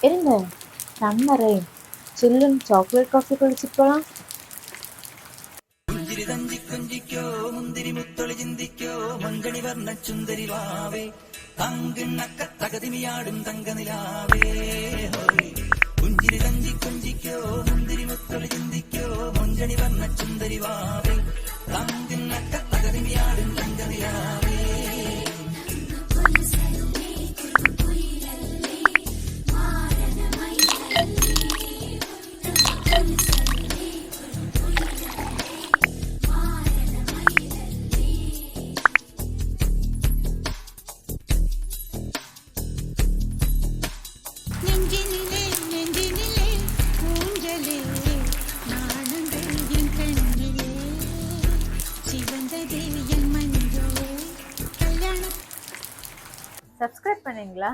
இருங்க, செம்ம ரைம். சில்லுன்னு சாக்லேட் காஃபி குடிச்சிட்டு போலாம். പുഞ്ചിരി തഞ്ചി കൊഞ്ചിക്കോ മുന്തിരി മുത്തൊളി ചിന്തിക്കോ മഞ്ചണി വർണ്ണ ചുന്ദരി വാവേ തങ്കിണ്ണക്ക തകതിമിയാടും തങ്കനിലാവേ പുഞ്ചിരി തഞ്ചി കൊഞ്ചിക്കോ മുന്തിരി മുത്തൊളി ചിന്തിക്കോ മഞ്ചണി വർണ്ണ ചുന്ദരി വാവേ തങ്കിണ്ണക്ക തകതിമിയാടും തങ്കനിലാവേ. சப்ஸ்கிரைப் பண்ணீங்களா?